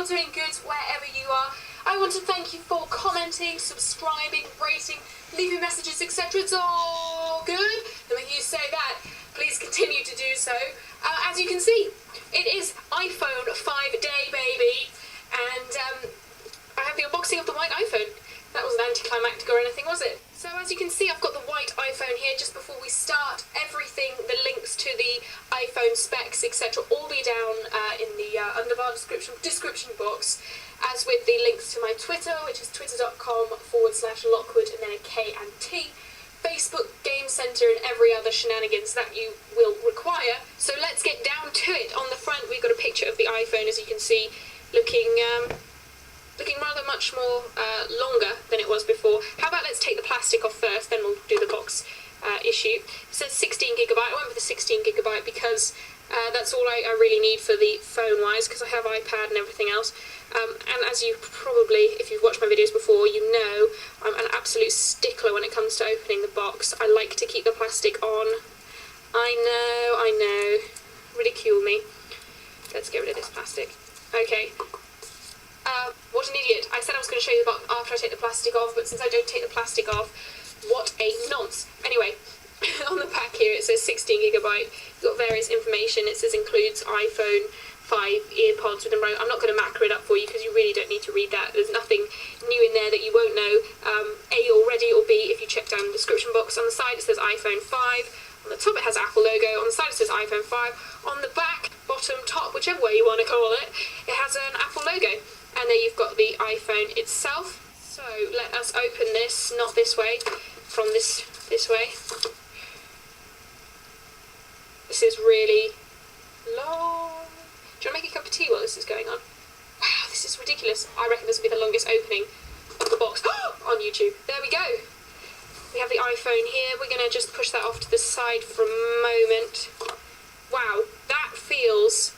you're doing good wherever you are. I want to thank you for commenting, subscribing, rating, leaving messages, etc. It's all good. And when you say that, please continue to do so. As you can see, it is iPhone 5 day, baby. And I have the unboxing of the white iPhone. That wasn't anticlimactic or anything, was it? So as you can see, I've got the white iPhone here. Just before we start, everything, the links to the iPhone specs, etc., all be down in the under our description box, as with the links to my Twitter, which is twitter.com/Lockwood and then a K and T, Facebook, Game Center, and every other shenanigans that you will require. So let's get down to it. On the front, we've got a picture of the iPhone, as you can see, looking rather much more longer than it was before. How about let's take the plastic off first, then we'll do the box issue. It says 16GB. I went with the 16GB because that's all I really need for the phone-wise, because I have iPad and everything else. And as you probably, if you've watched my videos before, you know I'm an absolute stickler when it comes to opening the box. I like to keep the plastic on. I know. Ridicule me. Let's get rid of this plastic. Okay. What an idiot. I said I was going to show you the box after I take the plastic off, but since I don't take the plastic off, what a nonce. Anyway, on the back here it says 16GB. You've got various information. It says includes iPhone 5 earpods with a remote. I'm not going to macro it up for you because you really don't need to read that. There's nothing new in there that you won't know, A already, or B if you check down the description box. On the side it says iPhone 5. On the top it has Apple logo. On the side it says iPhone 5. On the back, bottom, top, whichever way you want to call it, it has an Apple logo. And there you've got the iPhone itself. So let us open this, not this way, from this way. This is really long. Do you want to make a cup of tea while this is going on? Wow, this is ridiculous. I reckon this will be the longest opening of the box on YouTube. There we go. We have the iPhone here. We're going to just push that off to the side for a moment. Wow, that feels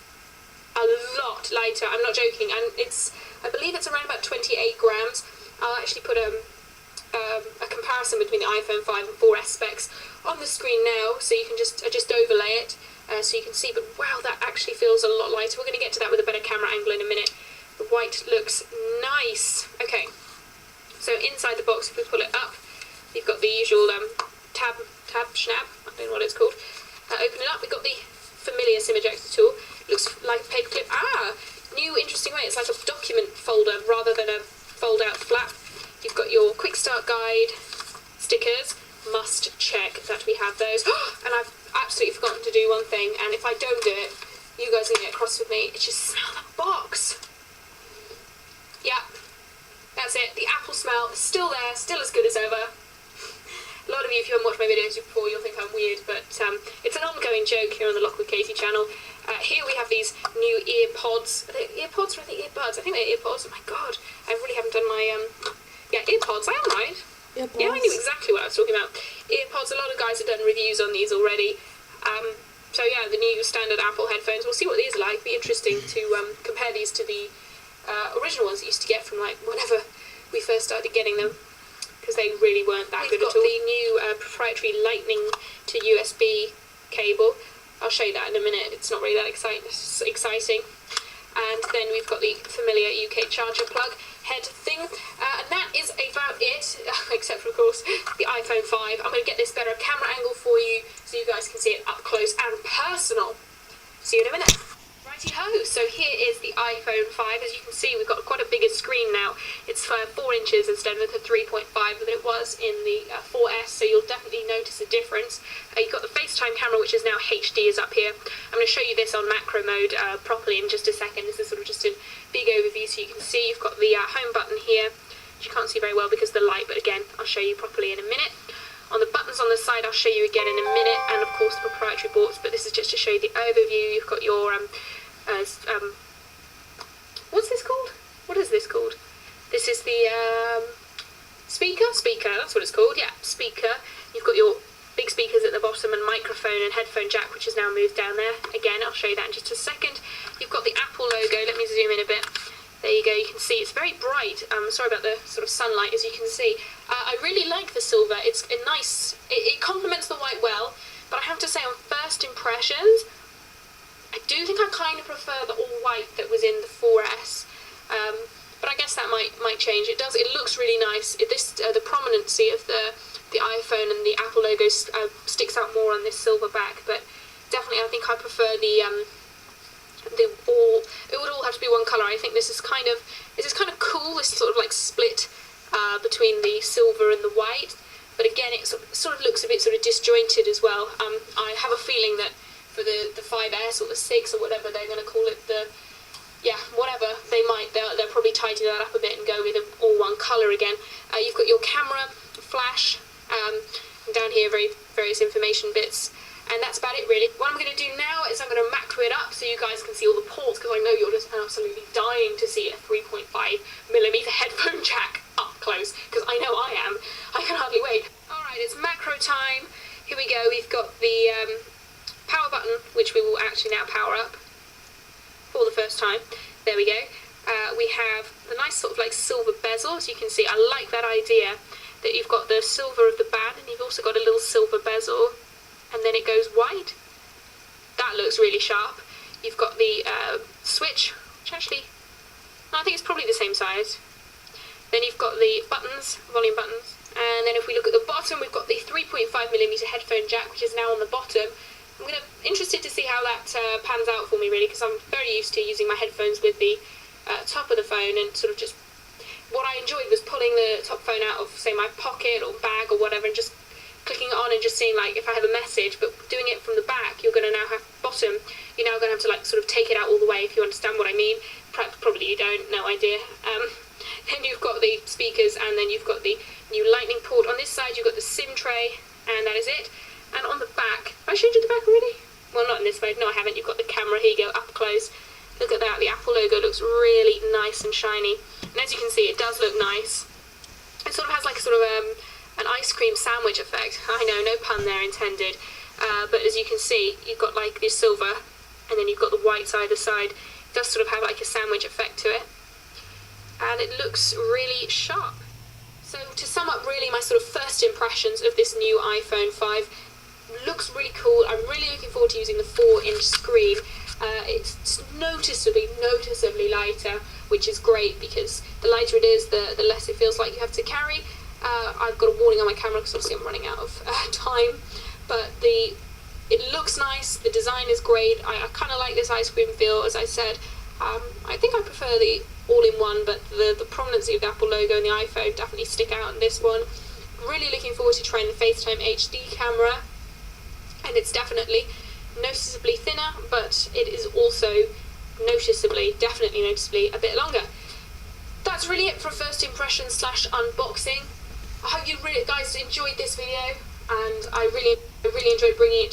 a lot lighter. I'm not joking, and I believe it's around about 28 grams. I'll actually put a comparison between the iPhone 5 and 4S specs on the screen now, so you can just overlay it, so you can see. But wow, that actually feels a lot lighter. We're going to get to that with a better camera angle in a minute. The white looks nice. Okay, so inside the box, if we pull it up, you've got the usual tab schnab. I don't know what it's called. Open it up. We've got the familiar SIM ejector tool. Looks like a paperclip. New interesting way. It's like a document folder rather than a fold-out flap. You've got your quick start guide, stickers. Must check that we have those. And I've absolutely forgotten to do one thing. And if I don't do it, you guys are gonna get cross with me. It's just smell the box. Yeah, that's it. The Apple smell is still there, still as good as ever. A lot of you, if you haven't watched my videos before, you'll think I'm weird, but it's an ongoing joke here on the Lockwood Katie channel. Here we have these new earpods. Are they earpods or are they earbuds? I think they're earpods. Oh my god, I really haven't done my, earpods. I am right. Earpods. Yeah, I knew exactly what I was talking about. Earpods, a lot of guys have done reviews on these already. So yeah, the new standard Apple headphones. We'll see what these are like. Be interesting to compare these to the original ones that you used to get from like whenever we first started getting them, because they really weren't that good at all. We've got the new proprietary Lightning to USB cable. I'll show you that in a minute. It's not really that exciting. And then we've got the familiar UK charger plug head thing. And that is about it, except for, of course, the iPhone 5. I'm going to get this better camera angle for you so you guys can see it up close and personal. See you in a minute. Righty-ho, so here is the iPhone 5. As you can see, we've got quite a bigger screen now. It's 4 inches instead of the 3.5 that it was in the 4S, so you'll definitely notice a difference. You've got the FaceTime camera, which is now HD, is up here. I'm going to show you this on macro mode properly in just a second. This is sort of just a big overview so you can see. You've got the home button here, which you can't see very well because of the light, but again, I'll show you properly in a minute. On the buttons on the side, I'll show you again in a minute, and of course the proprietary ports, but this is just to show you the overview. You've got your what's this called? What is this called? This is the speaker, that's what it's called. Yeah, speaker. You've got your big speakers at the bottom and microphone and headphone jack, which is now moved down there. Again, I'll show you that in just a second. You've got the Apple logo. Let me zoom in a bit. There you go. You can see it's very bright. Sorry about the sort of sunlight, as you can see. I really like the silver. It's a nice. It complements the white well, but I have to say, on first impressions, I do think I kind of prefer the all-white that was in the 4S. But I guess that might change. It looks really nice. The prominency of the iPhone and the Apple logo sticks out more on this silver back. But definitely, I think I prefer it would all have to be one colour. I think this is kind of cool. This sort of like split between the silver and the white. But again, it sort of looks a bit sort of disjointed as well. I have a feeling that for the 5S or the 6 or whatever they're going to call it, whatever, they'll probably tidy that up a bit and go with all one colour again. You've got your camera, flash, and down here various information bits. And that's about it really. What I'm going to do now is I'm going to macro it up so you guys can see all the ports, because I know you're just absolutely dying to see a 3.5mm headphone jack up close, because I know I am. I can hardly wait. Alright, it's macro time. Here we go. We've got the power button, which we will actually now power up for the first time. There we go. We have the nice sort of like silver bezel, as you can see. I like that idea that you've got the silver of the band and you've also got a little silver bezel. And then it goes white. That looks really sharp. You've got the switch, which actually, no, I think it's probably the same size. Then you've got the buttons, volume buttons. And then if we look at the bottom, we've got the 3.5mm headphone jack, which is now on the bottom. I'm interested to see how that pans out for me really, because I'm very used to using my headphones with the top of the phone, and sort of just, what I enjoyed was pulling the top phone out of, say, my pocket or bag or whatever, and just clicking it on and just seeing like if I have a message. But doing it from the back, you're going to now have bottom, you're now going to have to like sort of take it out all the way, if you understand what I mean. Probably you don't, no idea. Then you've got the speakers, and then you've got the new lightning port. On this side you've got the SIM tray, and that is it. And on the back, have I showed you the back already? Well, not in this mode, no I haven't. You've got the camera, here you go, up close. Look at that, the Apple logo looks really nice and shiny. And as you can see, it does look nice. It sort of has like a sort of an ice cream sandwich effect. I know, no pun there intended. But as you can see, you've got like this silver, and then you've got the white either side. It does sort of have like a sandwich effect to it. And it looks really sharp. So to sum up really my sort of first impressions of this new iPhone 5, looks really cool. I'm really looking forward to using the 4-inch screen. It's noticeably lighter, which is great, because the lighter it is, the less it feels like you have to carry. I've got a warning on my camera because obviously I'm running out of time, but it looks nice, the design is great. I kind of like this ice cream feel, as I said. I think I prefer the all-in-one, but the prominency of the Apple logo and the iPhone definitely stick out in this one. Really looking forward to trying the FaceTime HD camera, and it's definitely noticeably thinner, but it is also definitely noticeably a bit longer. That's really it for first impression / unboxing. I hope you guys enjoyed this video, and I really enjoyed bringing it to